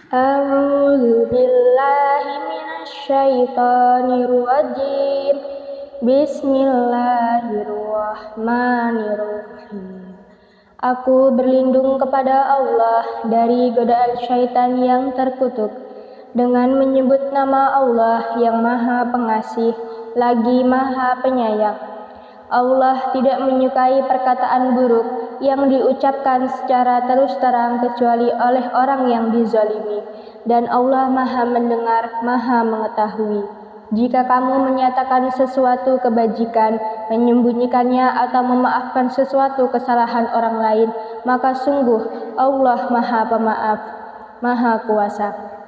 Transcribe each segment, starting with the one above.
A'udzu billahi minasyaitonir rajim. Bismillahirrahmanirrahim. Aku berlindung kepada Allah dari godaan syaitan yang terkutuk dengan menyebut nama Allah yang Maha Pengasih lagi Maha Penyayang. Allah tidak menyukai perkataan buruk yang diucapkan secara terus terang kecuali oleh orang yang dizalimi, dan Allah Maha Mendengar, Maha Mengetahui. Jika kamu menyatakan sesuatu kebajikan, menyembunyikannya atau memaafkan sesuatu kesalahan orang lain, maka sungguh Allah Maha Pemaaf, Maha Kuasa.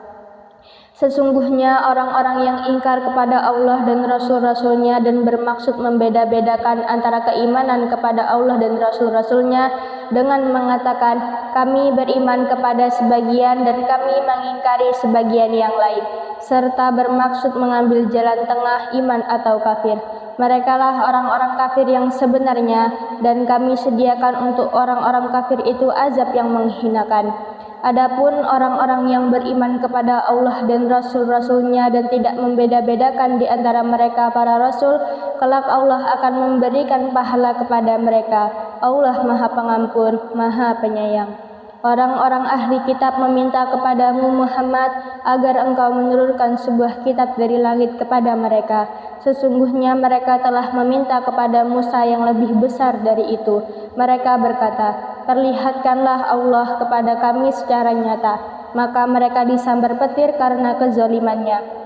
Sesungguhnya orang-orang yang ingkar kepada Allah dan Rasul-Rasulnya dan bermaksud membeda-bedakan antara keimanan kepada Allah dan Rasul-Rasulnya dengan mengatakan kami beriman kepada sebagian dan kami mengingkari sebagian yang lain, serta bermaksud mengambil jalan tengah iman atau kafir. Merekalah orang-orang kafir yang sebenarnya, dan kami sediakan untuk orang-orang kafir itu azab yang menghinakan. Adapun orang-orang yang beriman kepada Allah dan Rasul-Rasulnya dan tidak membeda-bedakan di antara mereka para Rasul, kelak Allah akan memberikan pahala kepada mereka. Allah Maha Pengampun, Maha Penyayang. Orang-orang ahli kitab meminta kepadamu Muhammad agar engkau menurunkan sebuah kitab dari langit kepada mereka. Sesungguhnya mereka telah meminta kepada Musa yang lebih besar dari itu. Mereka berkata, perlihatkanlah Allah kepada kami secara nyata. Maka mereka disambar petir karena kezalimannya.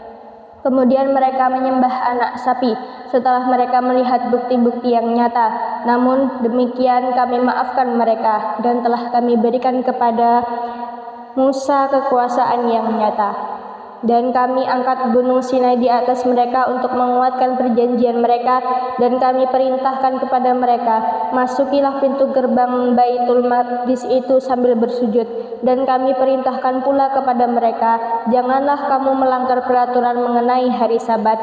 Kemudian mereka menyembah anak sapi setelah mereka melihat bukti-bukti yang nyata. Namun demikian kami maafkan mereka dan telah kami berikan kepada Musa kekuasaan yang nyata. Dan kami angkat gunung Sinai di atas mereka untuk menguatkan perjanjian mereka, dan kami perintahkan kepada mereka, masukilah pintu gerbang Baitul Maqdis itu sambil bersujud. Dan kami perintahkan pula kepada mereka, janganlah kamu melanggar peraturan mengenai hari Sabat.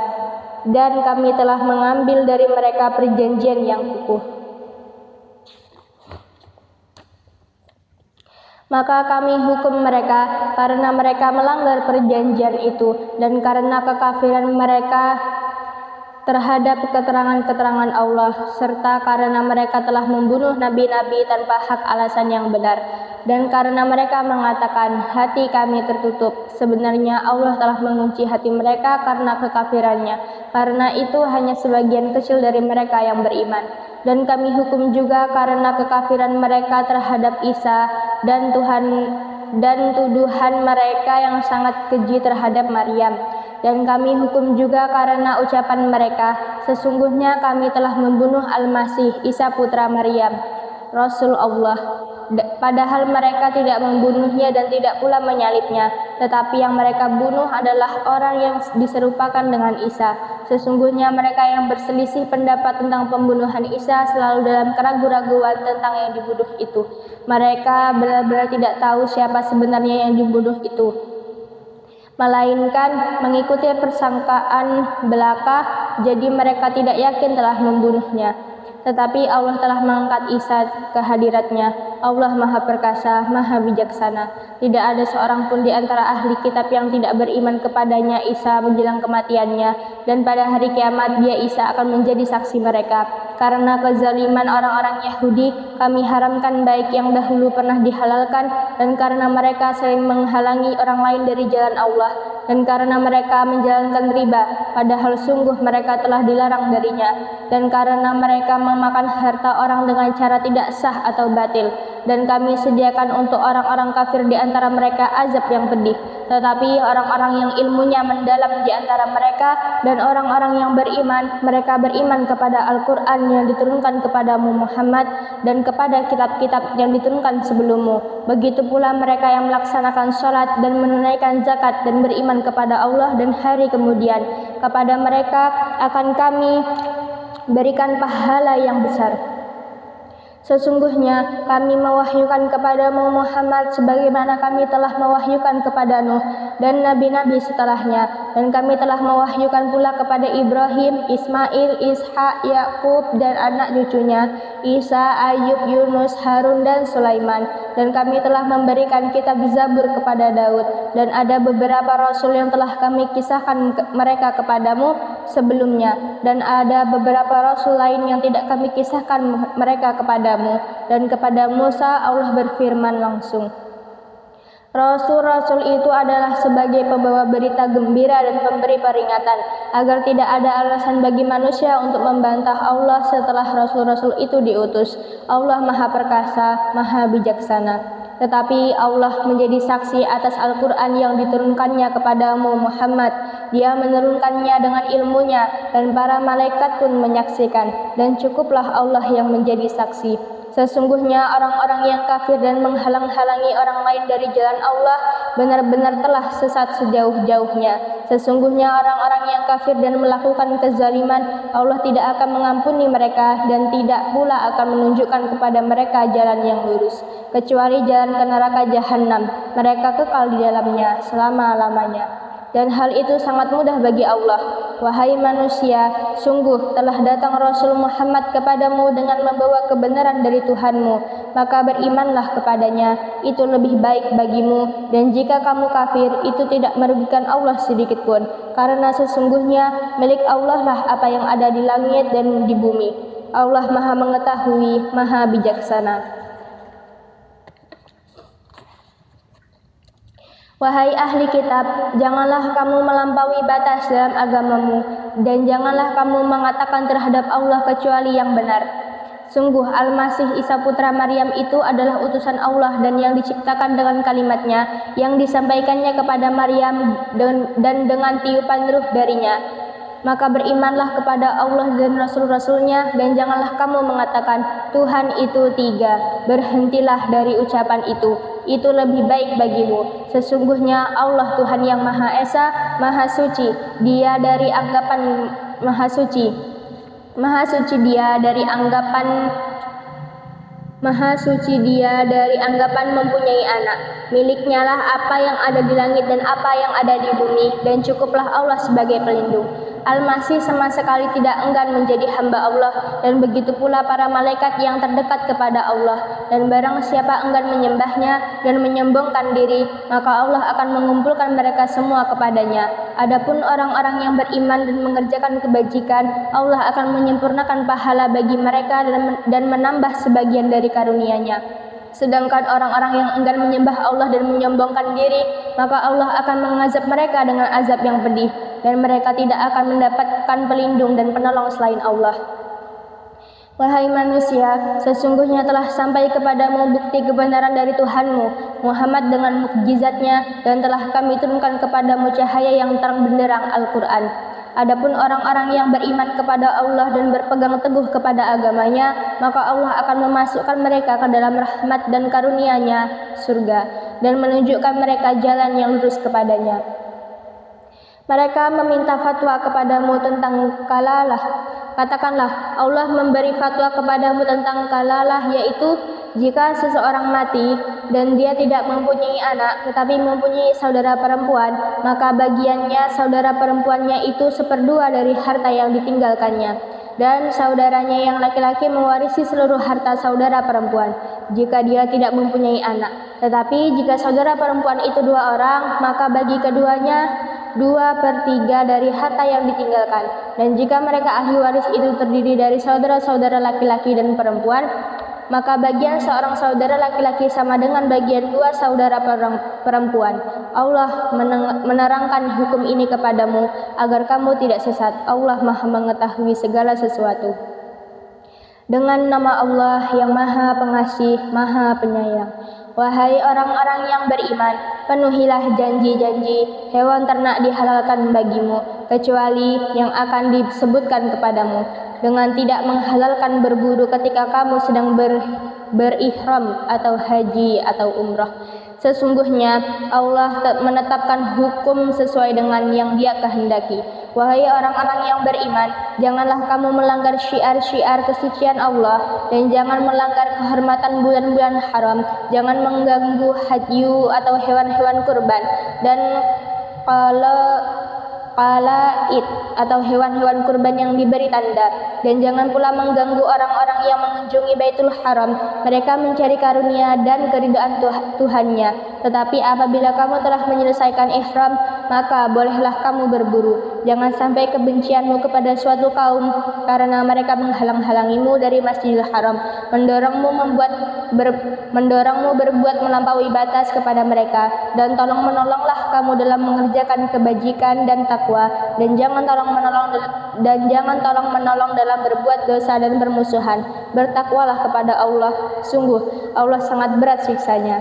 Dan kami telah mengambil dari mereka perjanjian yang kukuh. Maka kami hukum mereka karena mereka melanggar perjanjian itu dan karena kekafiran mereka terhadap keterangan-keterangan Allah, serta karena mereka telah membunuh nabi-nabi tanpa hak alasan yang benar, dan karena mereka mengatakan hati kami tertutup. Sebenarnya Allah telah mengunci hati mereka karena kekafirannya. Karena itu hanya sebagian kecil dari mereka yang beriman. Dan kami hukum juga karena kekafiran mereka terhadap Isa dan tuduhan mereka yang sangat keji terhadap Maryam. Dan kami hukum juga karena ucapan mereka, sesungguhnya kami telah membunuh Al-Masih Isa putra Maryam, Rasul Allah. Padahal mereka tidak membunuhnya dan tidak pula menyalibnya, tetapi yang mereka bunuh adalah orang yang diserupakan dengan Isa. Sesungguhnya mereka yang berselisih pendapat tentang pembunuhan Isa selalu dalam keraguan-raguan tentang yang dibunuh itu. Mereka benar-benar tidak tahu siapa sebenarnya yang dibunuh itu, melainkan mengikuti persangkaan belaka, jadi mereka tidak yakin telah membunuhnya. Tetapi Allah telah mengangkat Isa ke hadiratnya. Allah Maha Perkasa, Maha Bijaksana. Tidak ada seorang pun di antara ahli kitab yang tidak beriman kepadanya Isa menjelang kematiannya, dan pada hari kiamat dia Isa akan menjadi saksi mereka. Karena kezaliman orang-orang Yahudi, kami haramkan baik yang dahulu pernah dihalalkan, dan karena mereka sering menghalangi orang lain dari jalan Allah, dan karena mereka menjalankan riba, padahal sungguh mereka telah dilarang darinya, dan karena mereka memakan harta orang dengan cara tidak sah atau batil. Dan kami sediakan untuk orang-orang kafir di antara mereka azab yang pedih. Tetapi orang-orang yang ilmunya mendalam di antara mereka dan orang-orang yang beriman, mereka beriman kepada Al-Quran yang diturunkan kepadamu Muhammad dan kepada kitab-kitab yang diturunkan sebelummu. Begitu pula mereka yang melaksanakan sholat dan menunaikan zakat dan beriman kepada Allah dan hari kemudian. Kepada mereka akan kami berikan pahala yang besar. Sesungguhnya kami mewahyukan kepadamu Muhammad sebagaimana kami telah mewahyukan kepada Nuh dan nabi-nabi setelahnya, dan kami telah mewahyukan pula kepada Ibrahim, Ismail, Ishak, Yakub dan anak cucunya, Isa, Ayub, Yunus, Harun dan Sulaiman. Dan kami telah memberikan kitab Zabur kepada Daud, dan ada beberapa rasul yang telah kami kisahkan mereka kepadamu sebelumnya, dan ada beberapa rasul lain yang tidak kami kisahkan mereka kepadamu. Dan kepada Musa Allah berfirman langsung, Rasul-rasul itu adalah sebagai pembawa berita gembira dan pemberi peringatan, agar tidak ada alasan bagi manusia untuk membantah Allah setelah rasul-rasul itu diutus. Allah Maha Perkasa, Maha Bijaksana. Tetapi Allah menjadi saksi atas Al-Quran yang diturunkannya kepadamu Muhammad. Dia menurunkannya dengan ilmunya, dan para malaikat pun menyaksikan, dan cukuplah Allah yang menjadi saksi. Sesungguhnya orang-orang yang kafir dan menghalang-halangi orang lain dari jalan Allah benar-benar telah sesat sejauh-jauhnya. Sesungguhnya orang-orang yang kafir dan melakukan kezaliman, Allah tidak akan mengampuni mereka dan tidak pula akan menunjukkan kepada mereka jalan yang lurus, kecuali jalan ke neraka jahanam. Mereka kekal di dalamnya selama-lamanya. Dan hal itu sangat mudah bagi Allah. Wahai manusia, sungguh telah datang Rasul Muhammad kepadamu dengan membawa kebenaran dari Tuhanmu, maka berimanlah kepadanya, itu lebih baik bagimu. Dan jika kamu kafir, itu tidak merugikan Allah sedikit pun, karena sesungguhnya milik Allah lah apa yang ada di langit dan di bumi. Allah Maha Mengetahui, Maha Bijaksana. Wahai ahli kitab, janganlah kamu melampaui batas dalam agamamu, dan janganlah kamu mengatakan terhadap Allah kecuali yang benar. Sungguh Al-Masih Isa putra Maryam itu adalah utusan Allah dan yang diciptakan dengan kalimatnya yang disampaikannya kepada Maryam dan dengan tiupan ruh darinya. Maka berimanlah kepada Allah dan Rasul-Rasulnya, dan janganlah kamu mengatakan Tuhan itu tiga. Berhentilah dari ucapan itu lebih baik bagimu. Sesungguhnya Allah Tuhan yang Maha Esa, Maha Suci, Dia dari anggapan Maha Suci. Maha Suci Dia dari anggapan Maha Suci Dia dari anggapan mempunyai anak. Miliknya lah apa yang ada di langit dan apa yang ada di bumi, dan cukuplah Allah sebagai pelindung. Al-Masih sama sekali tidak enggan menjadi hamba Allah, dan begitu pula para malaikat yang terdekat kepada Allah. Dan barang siapa enggan menyembahnya dan menyombongkan diri, maka Allah akan mengumpulkan mereka semua kepadanya. Adapun orang-orang yang beriman dan mengerjakan kebajikan, Allah akan menyempurnakan pahala bagi mereka dan menambah sebagian dari karunia-Nya. Sedangkan orang-orang yang enggan menyembah Allah dan menyombongkan diri, maka Allah akan mengazab mereka dengan azab yang pedih, dan mereka tidak akan mendapatkan pelindung dan penolong selain Allah. Wahai manusia, sesungguhnya telah sampai kepadamu bukti kebenaran dari Tuhanmu, Muhammad dengan mukjizatnya, dan telah kami turunkan kepadamu cahaya yang terang benderang Al-Quran. Adapun orang-orang yang beriman kepada Allah dan berpegang teguh kepada agamanya, maka Allah akan memasukkan mereka ke dalam rahmat dan karunia-Nya, surga, dan menunjukkan mereka jalan yang lurus kepadanya. Mereka meminta fatwa kepadamu tentang kalalah. Katakanlah, Allah memberi fatwa kepadamu tentang kalalah, yaitu jika seseorang mati dan dia tidak mempunyai anak tetapi mempunyai saudara perempuan, maka bagiannya saudara perempuannya itu 1/2 dari harta yang ditinggalkannya, dan saudaranya yang laki-laki mewarisi seluruh harta saudara perempuan jika dia tidak mempunyai anak. Tetapi jika saudara perempuan itu 2 orang, maka bagi keduanya 2/3 dari harta yang ditinggalkan. Dan jika mereka ahli waris itu terdiri dari saudara-saudara laki-laki dan perempuan, maka bagian seorang saudara laki-laki sama dengan bagian 2 saudara perempuan. Allah menerangkan hukum ini kepadamu agar kamu tidak sesat. Allah Maha Mengetahui segala sesuatu. Dengan nama Allah yang Maha Pengasih, Maha Penyayang. Wahai orang-orang yang beriman, penuhilah janji-janji hewan ternak dihalalkan bagimu, kecuali yang akan disebutkan kepadamu. dengan tidak menghalalkan berburu ketika kamu sedang berihram atau haji atau umrah. Sesungguhnya Allah menetapkan hukum sesuai dengan yang Dia kehendaki. Wahai orang-orang yang beriman, janganlah kamu melanggar syiar-syiar kesucian Allah dan jangan melanggar kehormatan bulan-bulan haram. Jangan mengganggu hadyu atau hewan-hewan kurban dan qala'id atau hewan-hewan kurban yang diberi tanda, dan jangan pula mengganggu orang-orang yang mengunjungi Baitul Haram. Mereka mencari karunia dan keridhaan Tuhannya. Tetapi apabila kamu telah menyelesaikan ihram, maka bolehlah kamu berburu. Jangan sampai kebencianmu kepada suatu kaum karena mereka menghalang-halangimu dari Masjidil Haram, mendorongmu berbuat melampaui batas kepada mereka, dan tolong menolonglah kamu dalam mengerjakan kebajikan dan takwa, dan jangan tolong menolong dalam berbuat dosa dan bermusuhan. Bertakwalah kepada Allah, sungguh Allah sangat berat siksanya.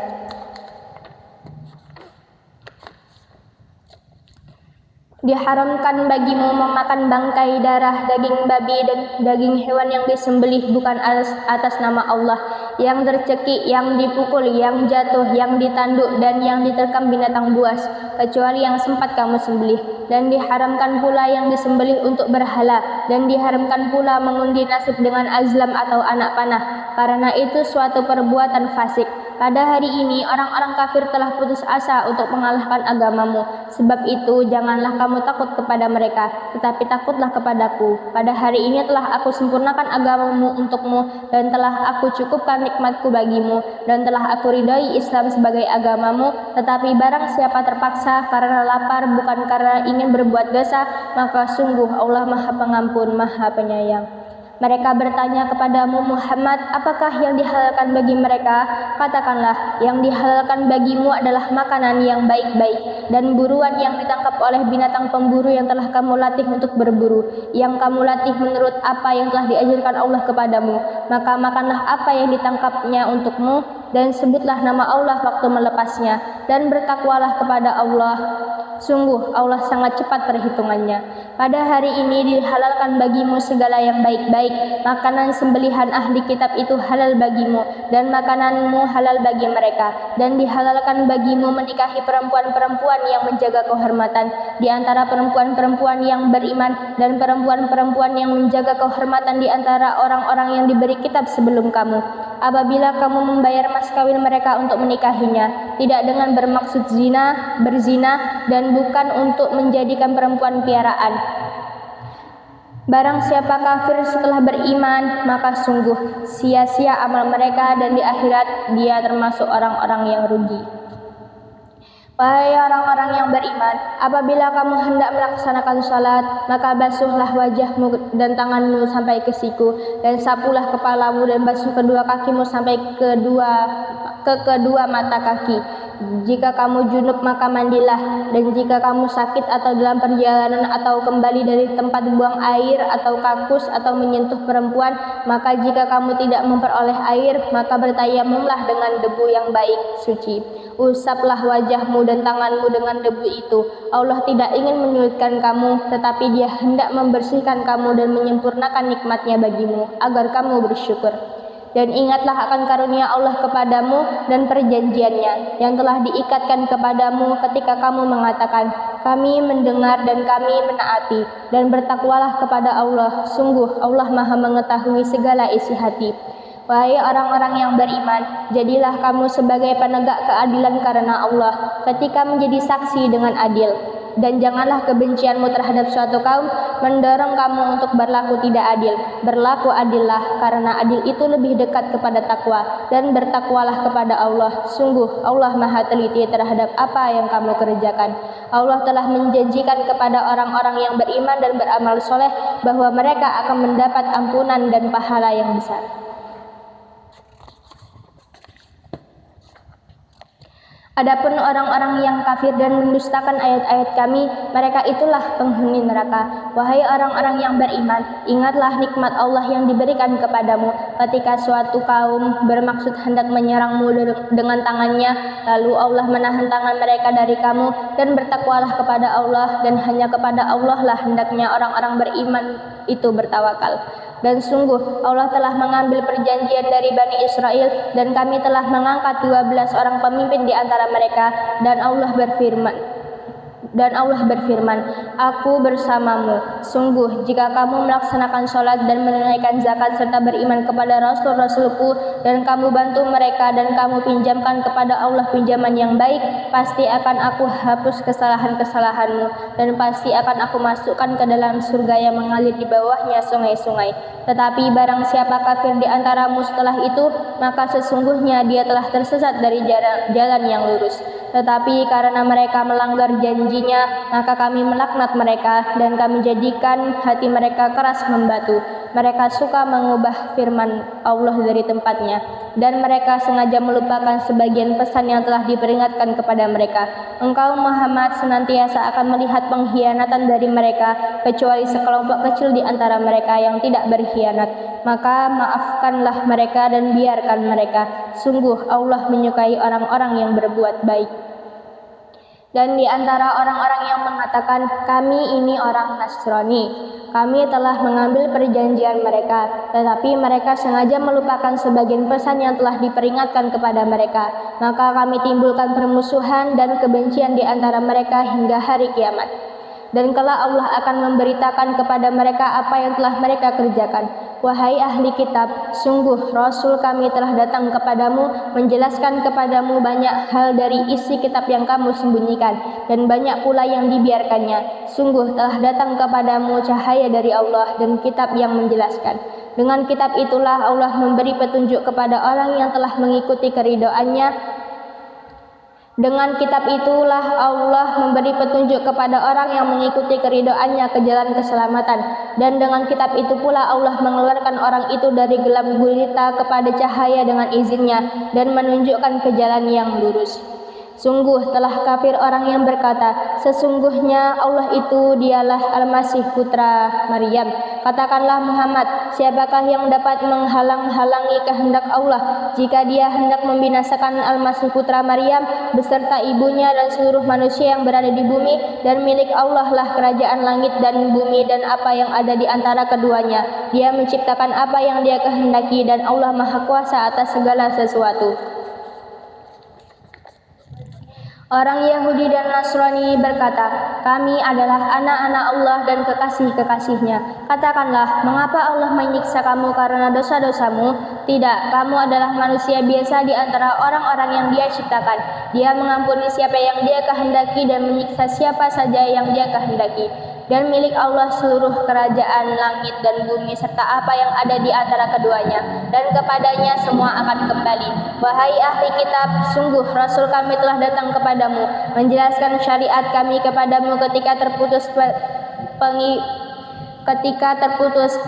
Diharamkan bagimu memakan bangkai, darah, daging babi dan daging hewan yang disembelih bukan atas nama Allah, yang tercekik, yang dipukul, yang jatuh, yang ditanduk dan yang diterkam binatang buas, kecuali yang sempat kamu sembelih. Dan diharamkan pula yang disembelih untuk berhala, dan diharamkan pula mengundi nasib dengan azlam atau anak panah, karena itu suatu perbuatan fasik. Pada hari ini orang-orang kafir telah putus asa untuk mengalahkan agamamu. Sebab itu janganlah kamu takut kepada mereka, tetapi takutlah kepadaku. Pada hari ini telah aku sempurnakan agamamu untukmu, dan telah aku cukupkan nikmatku bagimu, dan telah aku ridhai Islam sebagai agamamu. Tetapi barang siapa terpaksa karena lapar bukan karena ingin berbuat dosa, maka sungguh Allah Maha Pengampun, Maha Penyayang. Mereka bertanya kepadamu Muhammad, apakah yang dihalalkan bagi mereka? Katakanlah, yang dihalalkan bagimu adalah makanan yang baik-baik dan buruan yang ditangkap oleh binatang pemburu yang telah kamu latih untuk berburu, yang kamu latih menurut apa yang telah diajarkan Allah kepadamu. Maka makanlah apa yang ditangkapnya untukmu, dan sebutlah nama Allah waktu melepasnya, dan bertakwalah kepada Allah. Sungguh Allah sangat cepat perhitungannya. Pada hari ini dihalalkan bagimu segala yang baik-baik. Makanan sembelihan ahli kitab itu halal bagimu, dan makananmu halal bagi mereka. Dan dihalalkan bagimu menikahi perempuan-perempuan yang menjaga kehormatan di antara perempuan-perempuan yang beriman, dan perempuan-perempuan yang menjaga kehormatan di antara orang-orang yang diberi kitab sebelum kamu. Apabila kamu membayar mas kawin mereka untuk menikahinya, tidak dengan bermaksud berzina, dan bukan untuk menjadikan perempuan piaraan. Barang siapa kafir setelah beriman, maka sungguh sia-sia amal mereka, dan di akhirat dia termasuk orang-orang yang rugi. Wahai orang-orang yang beriman, apabila kamu hendak melaksanakan salat, maka basuhlah wajahmu dan tanganmu sampai ke siku, dan sapulah kepalamu dan basuh kedua kakimu sampai ke kedua mata kaki. Jika kamu junub maka mandilah, dan jika kamu sakit atau dalam perjalanan atau kembali dari tempat buang air atau kakus atau menyentuh perempuan, maka jika kamu tidak memperoleh air, maka bertayamumlah dengan debu yang baik, suci. Usaplah wajahmu dan tanganmu dengan debu itu. Allah tidak ingin menyulitkan kamu, tetapi Dia hendak membersihkan kamu dan menyempurnakan nikmatnya bagimu, agar kamu bersyukur. Dan ingatlah akan karunia Allah kepadamu dan perjanjiannya yang telah diikatkan kepadamu ketika kamu mengatakan, kami mendengar dan kami menaati, dan bertakwalah kepada Allah, sungguh Allah Maha mengetahui segala isi hati. Wahai orang-orang yang beriman, jadilah kamu sebagai penegak keadilan karena Allah ketika menjadi saksi dengan adil. Dan janganlah kebencianmu terhadap suatu kaum mendorong kamu untuk berlaku tidak adil. Berlaku adillah, karena adil itu lebih dekat kepada takwa, dan bertakwalah kepada Allah. Sungguh Allah Maha teliti terhadap apa yang kamu kerjakan. Allah telah menjanjikan kepada orang-orang yang beriman dan beramal soleh bahwa mereka akan mendapat ampunan dan pahala yang besar. Adapun orang-orang yang kafir dan mendustakan ayat-ayat kami, mereka itulah penghuni neraka. Wahai orang-orang yang beriman, ingatlah nikmat Allah yang diberikan kepadamu ketika suatu kaum bermaksud hendak menyerangmu dengan tangannya, lalu Allah menahan tangan mereka dari kamu, dan bertakwalah kepada Allah, dan hanya kepada Allah lah hendaknya orang-orang beriman itu bertawakal. Dan sungguh Allah telah mengambil perjanjian dari Bani Israel, dan kami telah mengangkat 12 orang pemimpin di antara mereka. Dan Allah berfirman, Aku bersamamu. Sungguh, jika kamu melaksanakan sholat dan menunaikan zakat serta beriman kepada Rasul-Rasulku, dan kamu bantu mereka dan kamu pinjamkan kepada Allah pinjaman yang baik, pasti akan aku hapus kesalahan-kesalahanmu, dan pasti akan aku masukkan ke dalam surga yang mengalir di bawahnya sungai-sungai. Tetapi barang siapa kafir di antaramu setelah itu, maka sesungguhnya dia telah tersesat dari jalan yang lurus. Tetapi karena mereka melanggar janjinya, maka kami melaknat mereka dan kami jadikan hati mereka keras membatu. Mereka suka mengubah firman Allah dari tempatnya, dan mereka sengaja melupakan sebagian pesan yang telah diperingatkan kepada mereka. Engkau Muhammad senantiasa akan melihat pengkhianatan dari mereka, kecuali sekelompok kecil di antara mereka yang tidak berkhianat. Maka maafkanlah mereka dan biarkan mereka. Sungguh Allah menyukai orang-orang yang berbuat baik. Dan di antara orang-orang yang mengatakan, kami ini orang Nasrani, kami telah mengambil perjanjian mereka, tetapi mereka sengaja melupakan sebagian pesan yang telah diperingatkan kepada mereka. Maka kami timbulkan permusuhan dan kebencian di antara mereka hingga hari kiamat. Dan kelak Allah akan memberitakan kepada mereka apa yang telah mereka kerjakan. Wahai ahli kitab, sungguh Rasul kami telah datang kepadamu, menjelaskan kepadamu banyak hal dari isi kitab yang kamu sembunyikan, dan banyak pula yang dibiarkannya. Sungguh telah datang kepadamu cahaya dari Allah dan kitab yang menjelaskan. Dengan kitab itulah Allah memberi petunjuk kepada orang yang telah mengikuti keridhoannya. Dengan kitab itulah Allah memberi petunjuk kepada orang yang mengikuti keridhoannya ke jalan keselamatan. Dan dengan kitab itu pula Allah mengeluarkan orang itu dari gelap gulita kepada cahaya dengan izinnya, dan menunjukkan ke jalan yang lurus. Sungguh telah kafir orang yang berkata, sesungguhnya Allah itu dialah Al-Masih putra Maryam. Katakanlah Muhammad, siapakah yang dapat menghalang-halangi kehendak Allah jika dia hendak membinasakan Al-Masih putra Maryam beserta ibunya dan seluruh manusia yang berada di bumi? Dan milik Allah lah kerajaan langit dan bumi dan apa yang ada di antara keduanya. Dia menciptakan apa yang dia kehendaki, dan Allah Maha Kuasa atas segala sesuatu. Orang Yahudi dan Nasrani berkata, kami adalah anak-anak Allah dan kekasih-kekasihnya. Katakanlah, mengapa Allah menyiksa kamu karena dosa-dosamu? Tidak, kamu adalah manusia biasa di antara orang-orang yang Dia ciptakan. Dia mengampuni siapa yang Dia kehendaki dan menyiksa siapa saja yang Dia kehendaki. Dan milik Allah seluruh kerajaan langit dan bumi serta apa yang ada di antara keduanya, dan kepadanya semua akan kembali. Wahai ahli kitab, sungguh Rasul kami telah datang kepadamu, menjelaskan syariat kami kepadamu ketika terputus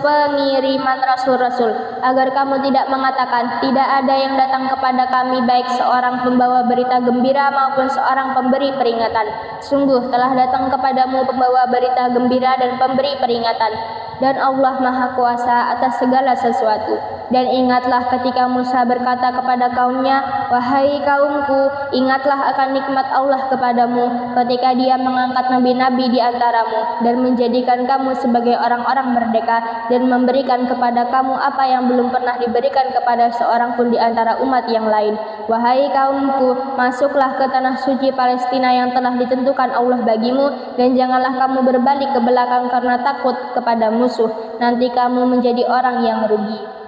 pengiriman rasul-rasul, agar kamu tidak mengatakan, tidak ada yang datang kepada kami baik seorang pembawa berita gembira maupun seorang pemberi peringatan. Sungguh telah datang kepadamu pembawa berita gembira dan pemberi peringatan, dan Allah Maha Kuasa atas segala sesuatu. Dan ingatlah ketika Musa berkata kepada kaumnya, wahai kaumku, ingatlah akan nikmat Allah kepadamu ketika Dia mengangkat nabi-nabi di antaramu dan menjadikan kamu sebagai orang-orang merdeka, dan memberikan kepada kamu apa yang belum pernah diberikan kepada seorang pun di antara umat yang lain. Wahai kaumku, masuklah ke tanah suci Palestina yang telah ditentukan Allah bagimu, dan janganlah kamu berbalik ke belakang karena takut kepada musuh. Nanti kamu menjadi orang yang merugi.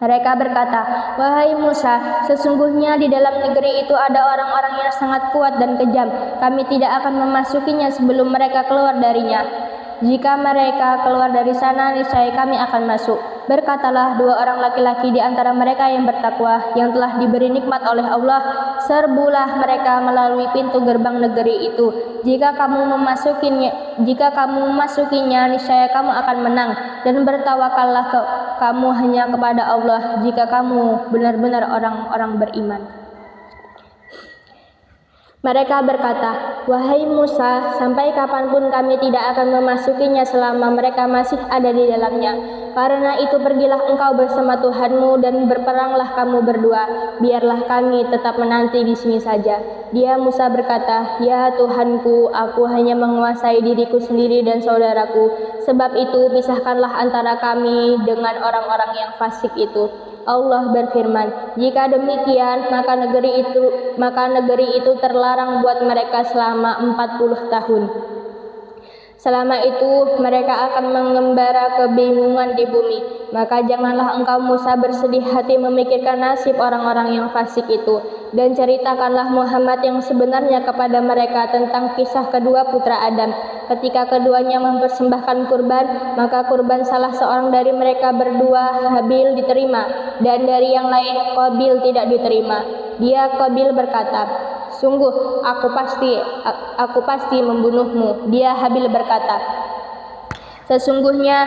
Mereka berkata, wahai Musa, sesungguhnya di dalam negeri itu ada orang-orang yang sangat kuat dan kejam. Kami tidak akan memasukinya sebelum mereka keluar darinya. Jika mereka keluar dari sana, niscaya kami akan masuk. Berkatalah dua orang laki-laki di antara mereka yang bertakwa, yang telah diberi nikmat oleh Allah, serbulah mereka melalui pintu gerbang negeri itu. Jika kamu memasukinya, niscaya kamu akan menang, dan bertawakallah kamu hanya kepada Allah jika kamu benar-benar orang-orang beriman. Mereka berkata, "Wahai Musa, sampai kapanpun kami tidak akan memasukinya selama mereka masih ada di dalamnya. Karena itu pergilah engkau bersama Tuhanmu dan berperanglah kamu berdua. Biarlah kami tetap menanti di sini saja." Dia Musa berkata, "Ya Tuhanku, aku hanya menguasai diriku sendiri dan saudaraku. Sebab itu pisahkanlah antara kami dengan orang-orang yang fasik itu." Allah berfirman, "Jika demikian, maka negeri itu terlarang buat mereka selama 40 tahun. Selama itu mereka akan mengembara kebingungan di bumi. Maka janganlah engkau Musa bersedih hati memikirkan nasib orang-orang yang fasik itu, dan ceritakanlah Muhammad yang sebenarnya kepada mereka tentang kisah kedua putra Adam. Ketika keduanya mempersembahkan kurban, maka kurban salah seorang dari mereka berdua, Habil, diterima, dan dari yang lain, Qabil, tidak diterima. Dia Qabil berkata, "Sungguh, aku pasti membunuhmu." Dia Habil berkata, Sesungguhnya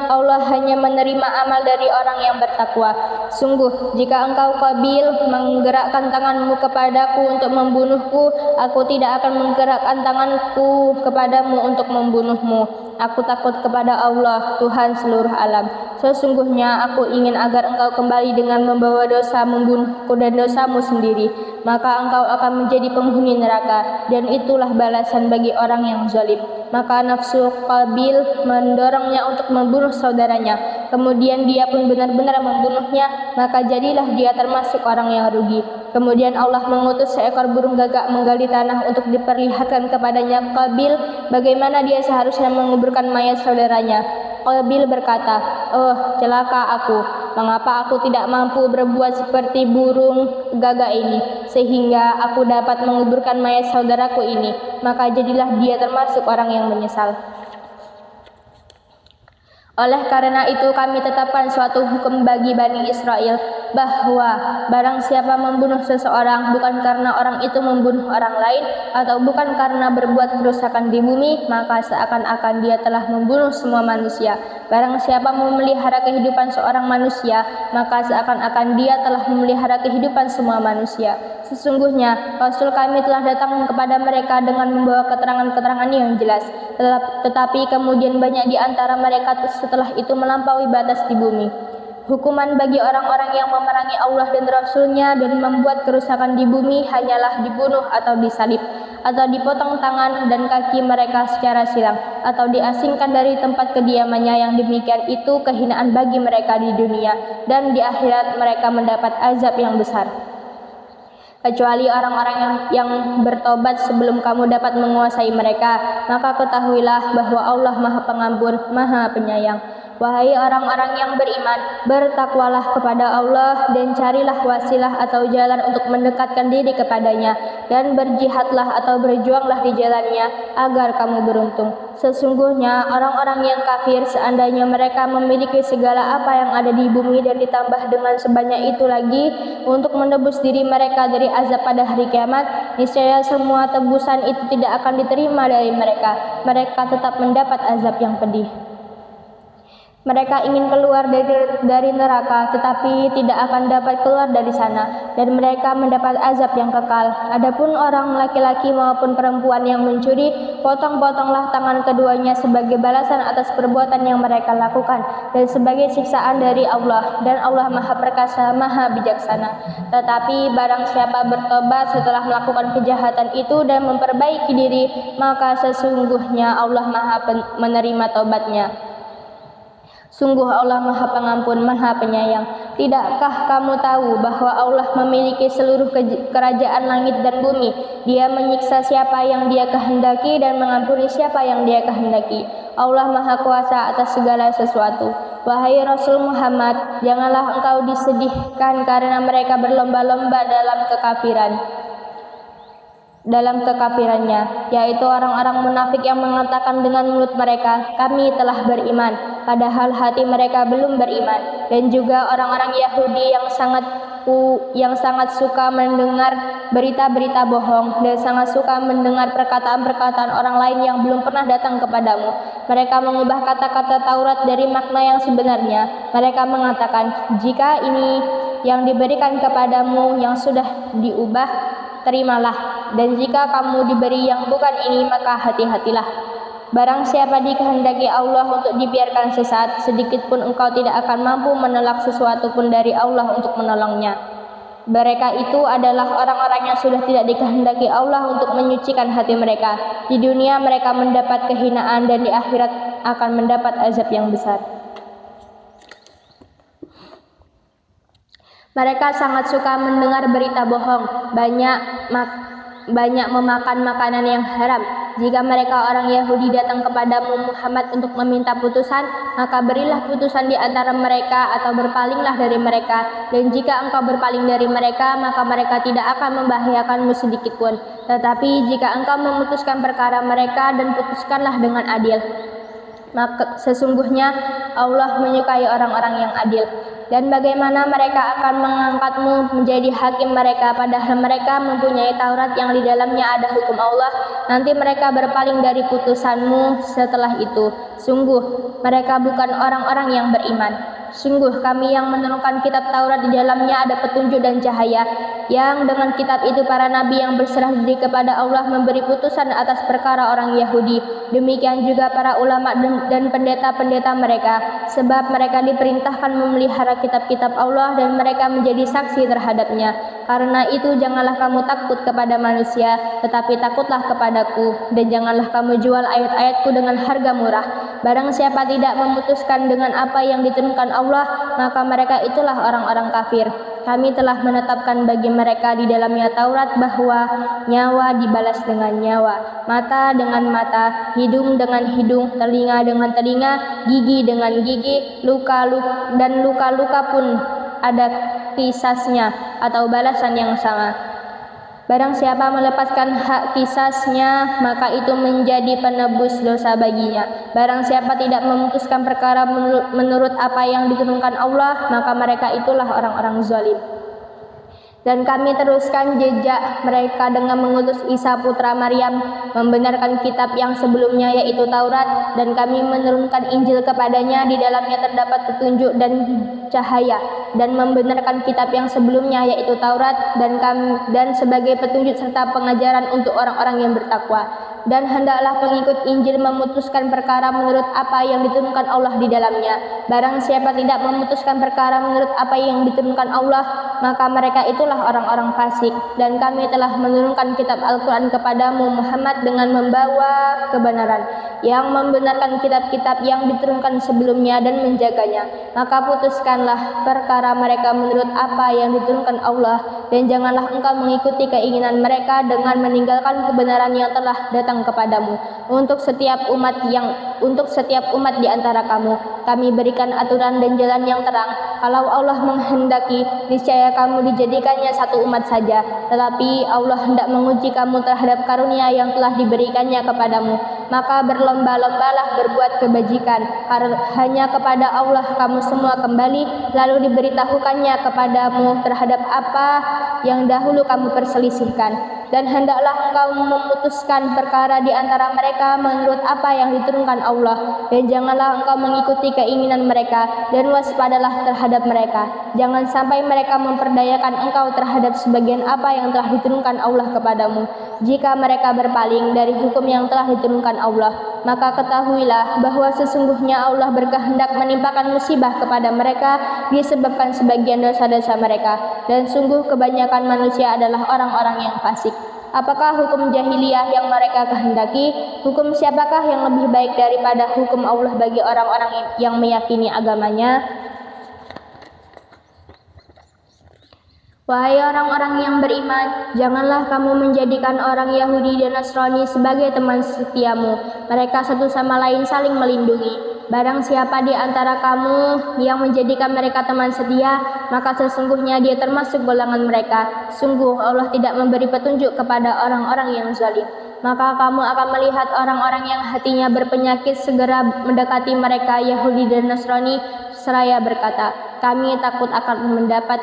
Allah hanya menerima amal dari orang yang bertakwa. Sungguh, jika engkau Qabil menggerakkan tanganmu kepadaku untuk membunuhku, aku tidak akan menggerakkan tanganku kepadamu untuk membunuhmu. Aku takut kepada Allah, Tuhan seluruh alam. Sesungguhnya aku ingin agar engkau kembali dengan membawa dosa membunuhku dan dosamu sendiri. Maka engkau akan menjadi penghuni neraka, dan itulah balasan bagi orang yang zalim. Maka nafsu Qabil mendorongnya untuk membunuh saudaranya. Kemudian dia pun benar-benar membunuhnya, maka jadilah dia termasuk orang yang rugi. Kemudian Allah mengutus seekor burung gagak menggali tanah untuk diperlihatkan kepadanya Qabil bagaimana dia seharusnya menguburkan mayat saudaranya. Qabil berkata, "Oh, celaka aku. Mengapa aku tidak mampu berbuat seperti burung gagak ini, sehingga aku dapat menguburkan mayat saudaraku ini?" Maka jadilah dia termasuk orang yang menyesal. Oleh karena itu kami tetapkan suatu hukum bagi Bani Israel, bahwa barang siapa membunuh seseorang bukan karena orang itu membunuh orang lain, atau bukan karena berbuat kerusakan di bumi, maka seakan-akan dia telah membunuh semua manusia. Barang siapa memelihara kehidupan seorang manusia, maka seakan-akan dia telah memelihara kehidupan semua manusia. Sesungguhnya Rasul kami telah datang kepada mereka dengan membawa keterangan-keterangan yang jelas, tetapi kemudian banyak di antara mereka setelah itu melampaui batas di bumi. Hukuman bagi orang-orang yang memerangi Allah dan Rasul-Nya dan membuat kerusakan di bumi hanyalah dibunuh atau disalib, atau dipotong tangan dan kaki mereka secara silang, atau diasingkan dari tempat kediamannya. Yang demikian itu kehinaan bagi mereka di dunia, dan di akhirat mereka mendapat azab yang besar. Kecuali orang-orang yang bertobat sebelum kamu dapat menguasai mereka, maka ketahuilah bahwa Allah Maha Pengampun, Maha Penyayang. Wahai orang-orang yang beriman, bertakwalah kepada Allah dan carilah wasilah atau jalan untuk mendekatkan diri kepadanya, dan berjihadlah atau berjuanglah di jalannya agar kamu beruntung. Sesungguhnya orang-orang yang kafir, seandainya mereka memiliki segala apa yang ada di bumi dan ditambah dengan sebanyak itu lagi untuk menebus diri mereka dari azab pada hari kiamat, niscaya semua tebusan itu tidak akan diterima dari mereka. Mereka tetap mendapat azab yang pedih. Mereka ingin keluar dari neraka, tetapi tidak akan dapat keluar dari sana, dan mereka mendapat azab yang kekal. Adapun orang laki-laki maupun perempuan yang mencuri, potong-potonglah tangan keduanya sebagai balasan atas perbuatan yang mereka lakukan, dan sebagai siksaan dari Allah, dan Allah Maha Perkasa, Maha Bijaksana. Tetapi barang siapa bertobat setelah melakukan kejahatan itu dan memperbaiki diri, maka sesungguhnya Allah Maha menerima tobatnya. Sungguh Allah Maha Pengampun, Maha Penyayang. Tidakkah kamu tahu bahwa Allah memiliki seluruh kerajaan langit dan bumi? Dia menyiksa siapa yang Dia kehendaki dan mengampuni siapa yang Dia kehendaki. Allah Maha Kuasa atas segala sesuatu. Wahai Rasul Muhammad, janganlah engkau disedihkan karena mereka berlomba-lomba dalam kekafirannya, yaitu orang-orang munafik yang mengatakan dengan mulut mereka, "Kami telah beriman," padahal hati mereka belum beriman. Dan juga orang-orang Yahudi yang sangat suka mendengar berita-berita bohong dan sangat suka mendengar perkataan-perkataan orang lain yang belum pernah datang kepadamu. Mereka mengubah kata-kata Taurat dari makna yang sebenarnya. Mereka mengatakan, "Jika ini yang diberikan kepadamu yang sudah diubah, terimalah." dan jika kamu diberi yang bukan ini, maka hati-hatilah. Barang siapa dikehendaki Allah untuk dibiarkan sesat, sedikit pun engkau tidak akan mampu menolak sesuatu pun dari Allah untuk menolongnya. Mereka itu adalah orang-orang yang sudah tidak dikehendaki Allah untuk menyucikan hati mereka. Di dunia mereka mendapat kehinaan dan di akhirat akan mendapat azab yang besar. Mereka sangat suka mendengar berita bohong, banyak memakan makanan yang haram. Jika mereka orang Yahudi datang kepadamu Muhammad untuk meminta putusan, maka berilah putusan di antara mereka atau berpalinglah dari mereka. Dan jika engkau berpaling dari mereka, maka mereka tidak akan membahayakanmu sedikit pun. Tetapi jika engkau memutuskan perkara mereka, dan putuskanlah dengan adil. Maka sesungguhnya Allah menyukai orang-orang yang adil. Dan bagaimana mereka akan mengangkatmu menjadi hakim mereka, padahal mereka mempunyai Taurat yang di dalamnya ada hukum Allah. Nanti mereka berpaling dari putusanmu setelah itu. Sungguh mereka bukan orang-orang yang beriman. Sungguh kami yang menurunkan kitab Taurat, di dalamnya ada petunjuk dan cahaya, yang dengan kitab itu para nabi yang berserah diri kepada Allah memberi putusan atas perkara orang Yahudi. Demikian juga para ulama dan pendeta-pendeta mereka, sebab mereka diperintahkan memelihara kitab-kitab Allah dan mereka menjadi saksi terhadapnya. Karena itu janganlah kamu takut kepada manusia, tetapi takutlah kepadaku, dan janganlah kamu jual ayat-ayatku dengan harga murah. Barang siapa tidak memutuskan dengan apa yang diturunkan Allah, maka mereka itulah orang-orang kafir. Kami telah menetapkan bagi mereka di dalamnya Taurat bahwa nyawa dibalas dengan nyawa, mata dengan mata, hidung dengan hidung, telinga dengan telinga, gigi dengan gigi, dan luka-luka pun ada kisasnya atau balasan yang sama. Barang siapa melepaskan hak kisasnya, maka itu menjadi penebus dosa baginya. Barang siapa tidak memutuskan perkara menurut apa yang diturunkan Allah, maka mereka itulah orang-orang zalim. Dan kami teruskan jejak mereka dengan mengutus Isa putra Maryam, membenarkan kitab yang sebelumnya yaitu Taurat, dan kami menurunkan Injil kepadanya, di dalamnya terdapat petunjuk dan cahaya, dan membenarkan kitab yang sebelumnya yaitu Taurat, dan sebagai petunjuk serta pengajaran untuk orang-orang yang bertakwa. Dan hendaklah pengikut Injil memutuskan perkara menurut apa yang diturunkan Allah di dalamnya. Barang siapa tidak memutuskan perkara menurut apa yang diturunkan Allah, maka mereka itulah orang-orang fasik. Dan kami telah menurunkan kitab Al-Quran kepadamu Muhammad dengan membawa kebenaran, yang membenarkan kitab-kitab yang diturunkan sebelumnya dan menjaganya. Maka putuskanlah perkara mereka menurut apa yang diturunkan Allah, dan janganlah engkau mengikuti keinginan mereka dengan meninggalkan kebenaran yang telah datang kepadamu. Untuk setiap umat di antara kamu, kami berikan aturan dan jalan yang terang. Kalau Allah menghendaki, niscaya kamu dijadikannya satu umat saja. Tetapi Allah hendak menguji kamu terhadap karunia yang telah diberikannya kepadamu. Maka berlomba-lombalah berbuat kebajikan. Hanya kepada Allah kamu semua kembali, lalu diberitahukannya kepadamu terhadap apa yang dahulu kamu perselisihkan. Dan hendaklah engkau memutuskan perkara di antara mereka menurut apa yang diturunkan Allah, dan janganlah engkau mengikuti keinginan mereka, dan waspadalah terhadap mereka. Jangan sampai mereka memperdayakan engkau terhadap sebagian apa yang telah diturunkan Allah kepadamu. Jika mereka berpaling dari hukum yang telah diturunkan Allah, maka ketahuilah bahwa sesungguhnya Allah berkehendak menimpakan musibah kepada mereka disebabkan sebagian dosa-dosa mereka, dan sungguh kebanyakan manusia adalah orang-orang yang fasik. Apakah hukum jahiliyah yang mereka kehendaki? Hukum siapakah yang lebih baik daripada hukum Allah bagi orang-orang yang meyakini agamanya? Wahai orang-orang yang beriman, janganlah kamu menjadikan orang Yahudi dan Nasrani sebagai teman setiamu. Mereka satu sama lain saling melindungi. Barang siapa di antara kamu yang menjadikan mereka teman setia, maka sesungguhnya dia termasuk golongan mereka. Sungguh Allah tidak memberi petunjuk kepada orang-orang yang zalim. Maka kamu akan melihat orang-orang yang hatinya berpenyakit segera mendekati mereka Yahudi dan Nasrani seraya berkata, kami takut akan mendapat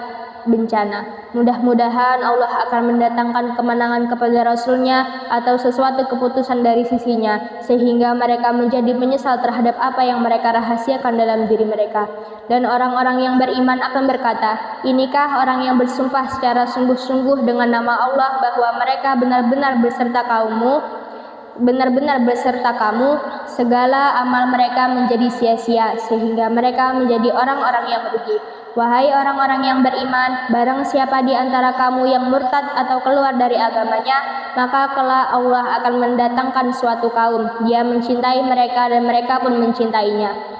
bencana. Mudah-mudahan Allah akan mendatangkan kemenangan kepada Rasul-Nya atau sesuatu keputusan dari sisinya, sehingga mereka menjadi menyesal terhadap apa yang mereka rahasiakan dalam diri mereka. Dan orang-orang yang beriman akan berkata, inikah orang yang bersumpah secara sungguh-sungguh dengan nama Allah bahwa mereka benar-benar beserta kamu, segala amal mereka menjadi sia-sia, sehingga mereka menjadi orang-orang yang merugi. Wahai orang-orang yang beriman, barang siapa di antara kamu yang murtad atau keluar dari agamanya, maka kelak Allah akan mendatangkan suatu kaum, Dia mencintai mereka dan mereka pun mencintainya.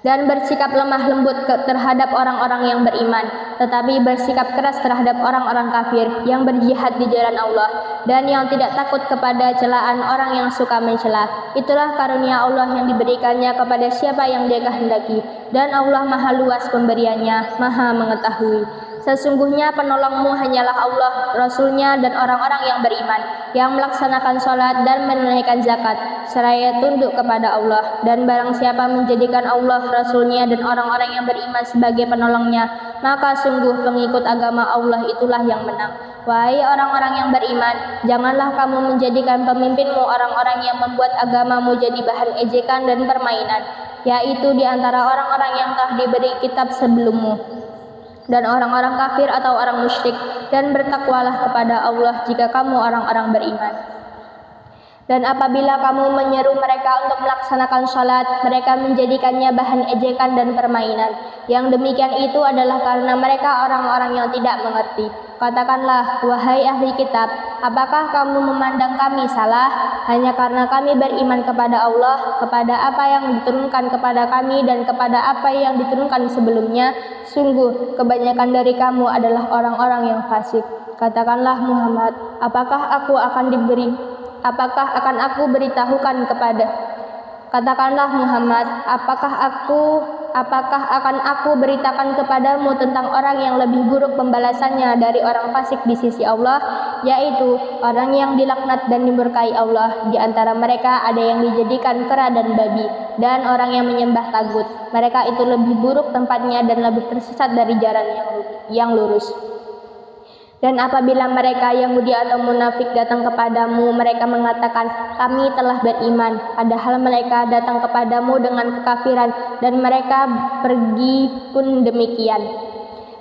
Dan bersikap lemah lembut terhadap orang-orang yang beriman, tetapi bersikap keras terhadap orang-orang kafir yang berjihad di jalan Allah dan yang tidak takut kepada celaan orang yang suka mencela. Itulah karunia Allah yang diberikannya kepada siapa yang Dia kehendaki, dan Allah Maha luas pemberiannya, Maha mengetahui. Sesungguhnya penolongmu hanyalah Allah, Rasul-Nya dan orang-orang yang beriman, yang melaksanakan sholat dan menunaikan zakat, seraya tunduk kepada Allah. Dan barang siapa menjadikan Allah, Rasul-Nya dan orang-orang yang beriman sebagai penolongnya, maka sungguh pengikut agama Allah itulah yang menang. Wahai orang-orang yang beriman, janganlah kamu menjadikan pemimpinmu orang-orang yang membuat agamamu jadi bahan ejekan dan permainan, yaitu di antara orang-orang yang telah diberi kitab sebelummu dan orang-orang kafir atau orang musyrik, dan bertakwalah kepada Allah jika kamu orang-orang beriman. Dan apabila kamu menyeru mereka untuk melaksanakan sholat, mereka menjadikannya bahan ejekan dan permainan. Yang demikian itu adalah karena mereka orang-orang yang tidak mengerti. Katakanlah, wahai ahli kitab, apakah kamu memandang kami salah hanya karena kami beriman kepada Allah, kepada apa yang diturunkan kepada kami dan kepada apa yang diturunkan sebelumnya? Sungguh, kebanyakan dari kamu adalah orang-orang yang fasik. Katakanlah Muhammad, apakah akan aku beritahukan kepada Katakanlah Muhammad, apakah akan aku beritakan kepadamu tentang orang yang lebih buruk pembalasannya dari orang fasik di sisi Allah, yaitu orang yang dilaknat dan dimurkai Allah. Di antara mereka ada yang dijadikan kera dan babi, dan orang yang menyembah tagut. Mereka itu lebih buruk tempatnya dan lebih tersesat dari jalan yang lurus. Dan apabila mereka Yahudi atau munafik datang kepadamu, mereka mengatakan, kami telah beriman, padahal mereka datang kepadamu dengan kekafiran, dan mereka pergi pun demikian.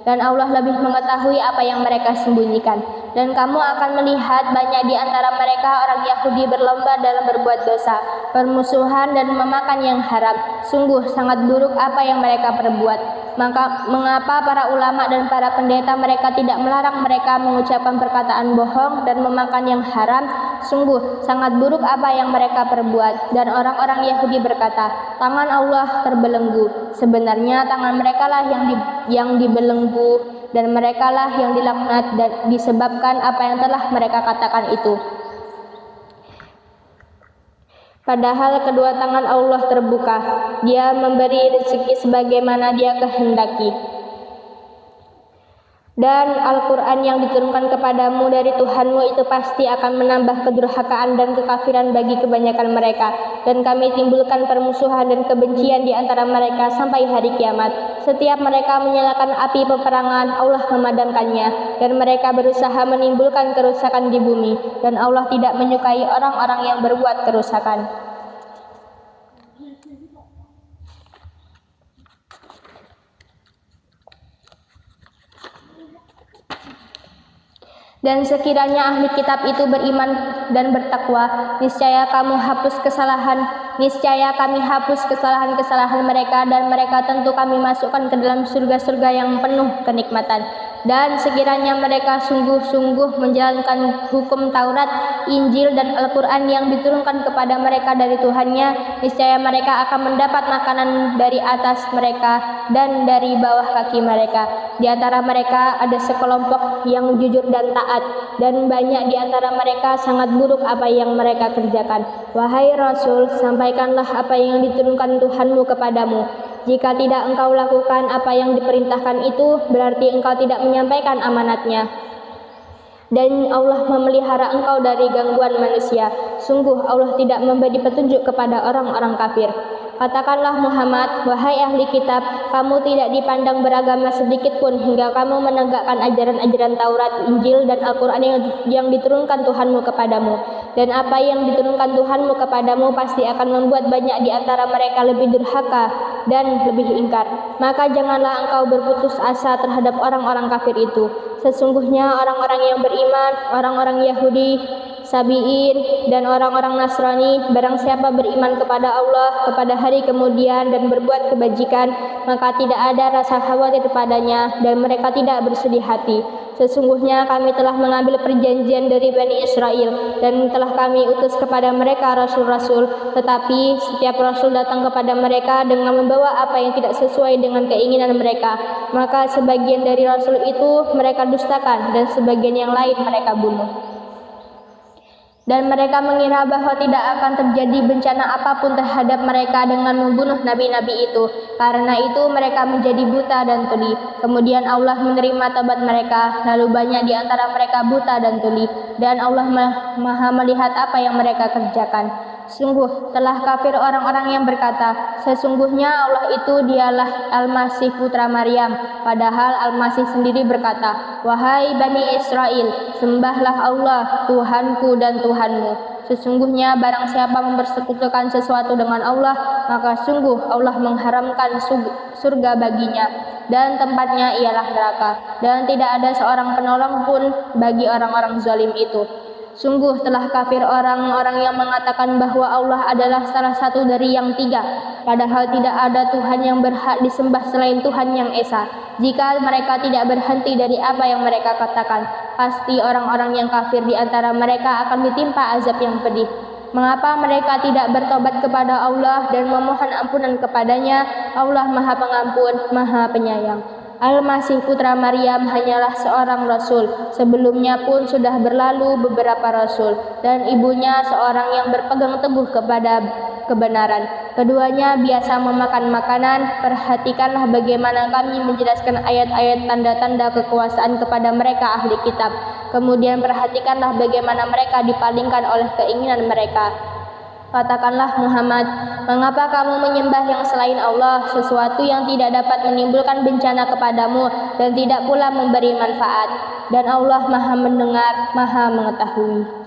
Dan Allah lebih mengetahui apa yang mereka sembunyikan. Dan kamu akan melihat banyak di antara mereka orang Yahudi berlomba dalam berbuat dosa, permusuhan dan memakan yang haram. Sungguh sangat buruk apa yang mereka perbuat. Maka mengapa para ulama dan para pendeta mereka tidak melarang mereka mengucapkan perkataan bohong dan memakan yang haram? Sungguh sangat buruk apa yang mereka perbuat. Dan orang-orang Yahudi berkata, tangan Allah terbelenggu. Sebenarnya tangan mereka lah yang dibelenggu, dan mereka lah yang dilaknat dan disebabkan apa yang telah mereka katakan itu. Padahal kedua tangan Allah terbuka, Dia memberi rezeki sebagaimana Dia kehendaki. Dan Al-Quran yang diturunkan kepadamu dari Tuhanmu itu pasti akan menambah kedurhakaan dan kekafiran bagi kebanyakan mereka. Dan kami timbulkan permusuhan dan kebencian di antara mereka sampai hari kiamat. Setiap mereka menyalakan api peperangan, Allah memadamkannya. Dan mereka berusaha menimbulkan kerusakan di bumi. Dan Allah tidak menyukai orang-orang yang berbuat kerusakan. Dan sekiranya ahli kitab itu beriman dan bertakwa, niscaya kami hapus kesalahan mereka, dan mereka tentu kami masukkan ke dalam surga-surga yang penuh kenikmatan. Dan sekiranya mereka sungguh-sungguh menjalankan hukum Taurat, Injil dan Al-Quran yang diturunkan kepada mereka dari Tuhannya, niscaya mereka akan mendapat makanan dari atas mereka dan dari bawah kaki mereka. Di antara mereka ada sekelompok yang jujur dan taat, dan banyak di antara mereka sangat buruk apa yang mereka kerjakan. Wahai Rasul, sampaikanlah apa yang diturunkan Tuhanmu kepadamu. Jika tidak engkau lakukan apa yang diperintahkan itu, berarti engkau tidak menyampaikan amanatnya. Dan Allah memelihara engkau dari gangguan manusia. Sungguh Allah tidak memberi petunjuk kepada orang-orang kafir. Katakanlah Muhammad, wahai ahli kitab, kamu tidak dipandang beragama sedikit pun hingga kamu menegakkan ajaran-ajaran Taurat, Injil, dan Al-Quran yang diturunkan Tuhanmu kepadamu. Dan apa yang diturunkan Tuhanmu kepadamu pasti akan membuat banyak di antara mereka lebih durhaka dan lebih ingkar. Maka janganlah engkau berputus asa terhadap orang-orang kafir itu. Sesungguhnya orang-orang yang beriman, orang-orang Yahudi, Sabi'in, dan orang-orang Nasrani, barang siapa beriman kepada Allah, kepada hari kemudian, dan berbuat kebajikan, maka tidak ada rasa khawatir padanya, dan mereka tidak bersedih hati. Sesungguhnya kami telah mengambil perjanjian dari Bani Israel, dan telah kami utus kepada mereka rasul-rasul, tetapi setiap rasul datang kepada mereka dengan membawa apa yang tidak sesuai dengan keinginan mereka. Maka sebagian dari rasul itu mereka dustakan, dan sebagian yang lain mereka bunuh. Dan mereka mengira bahwa tidak akan terjadi bencana apapun terhadap mereka dengan membunuh nabi-nabi itu. Karena itu mereka menjadi buta dan tuli. Kemudian Allah menerima taubat mereka, lalu banyak di antara mereka buta dan tuli. Dan Allah Maha melihat apa yang mereka kerjakan. Sungguh telah kafir orang-orang yang berkata, sesungguhnya Allah itu dialah Al-Masih putra Maryam. Padahal Al-Masih sendiri berkata, wahai Bani Israel, sembahlah Allah, Tuhanku dan Tuhanmu. Sesungguhnya barang siapa mempersekutukan sesuatu dengan Allah, maka sungguh Allah mengharamkan surga baginya, dan tempatnya ialah neraka, dan tidak ada seorang penolong pun bagi orang-orang zalim itu. Sungguh telah kafir orang-orang yang mengatakan bahwa Allah adalah salah satu dari yang tiga, padahal tidak ada Tuhan yang berhak disembah selain Tuhan yang Esa. Jika mereka tidak berhenti dari apa yang mereka katakan, pasti orang-orang yang kafir di antara mereka akan ditimpa azab yang pedih. Mengapa mereka tidak bertobat kepada Allah dan memohon ampunan kepadanya? Allah Maha Pengampun, Maha Penyayang. Al-Masih putra Maryam hanyalah seorang rasul. Sebelumnya pun sudah berlalu beberapa rasul, dan ibunya seorang yang berpegang teguh kepada kebenaran. Keduanya biasa memakan makanan. Perhatikanlah bagaimana kami menjelaskan ayat-ayat tanda-tanda kekuasaan kepada mereka ahli kitab. Kemudian perhatikanlah bagaimana mereka dipalingkan oleh keinginan mereka. Katakanlah Muhammad, mengapa kamu menyembah yang selain Allah, sesuatu yang tidak dapat menimbulkan bencana kepadamu dan tidak pula memberi manfaat? Dan Allah Maha mendengar, Maha mengetahui.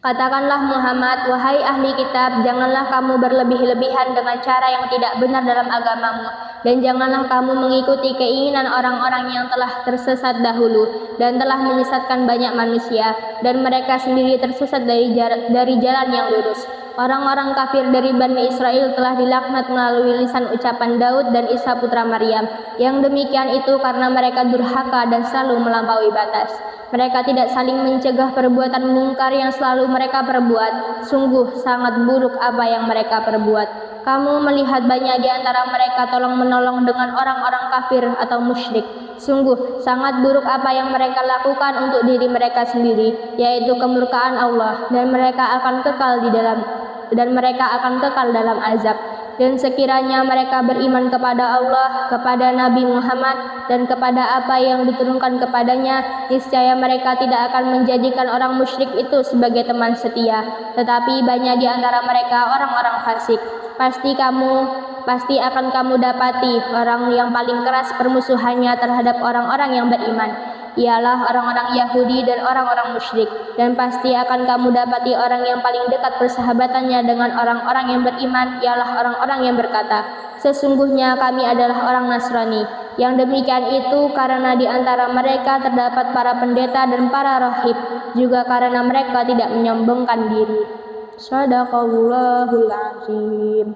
Katakanlah Muhammad, wahai ahli kitab, janganlah kamu berlebih-lebihan dengan cara yang tidak benar dalam agamamu, dan janganlah kamu mengikuti keinginan orang-orang yang telah tersesat dahulu dan telah menyesatkan banyak manusia, dan mereka sendiri tersesat dari jalan yang lurus. Orang-orang kafir dari Bani Israel telah dilaknat melalui lisan ucapan Daud dan Isa putra Maryam. Yang demikian itu karena mereka durhaka dan selalu melampaui batas. Mereka tidak saling mencegah perbuatan mungkar yang selalu mereka perbuat. Sungguh sangat buruk apa yang mereka perbuat. Kamu melihat banyak di antara mereka tolong-menolong dengan orang-orang kafir atau musyrik. Sungguh sangat buruk apa yang mereka lakukan untuk diri mereka sendiri, yaitu kemurkaan Allah, dan mereka akan kekal dalam azab. Dan sekiranya mereka beriman kepada Allah, kepada Nabi Muhammad, dan kepada apa yang diturunkan kepadanya, niscaya mereka tidak akan menjadikan orang musyrik itu sebagai teman setia. Tetapi banyak di antara mereka orang-orang fasik. Pasti akan kamu dapati orang yang paling keras permusuhannya terhadap orang-orang yang beriman, ialah orang-orang Yahudi dan orang-orang musyrik. Dan pasti akan kamu dapati orang yang paling dekat persahabatannya dengan orang-orang yang beriman, ialah orang-orang yang berkata, sesungguhnya kami adalah orang Nasrani. Yang demikian itu karena di antara mereka terdapat para pendeta dan para rahib, juga karena mereka tidak menyombongkan diri. Shadaqallahul azim.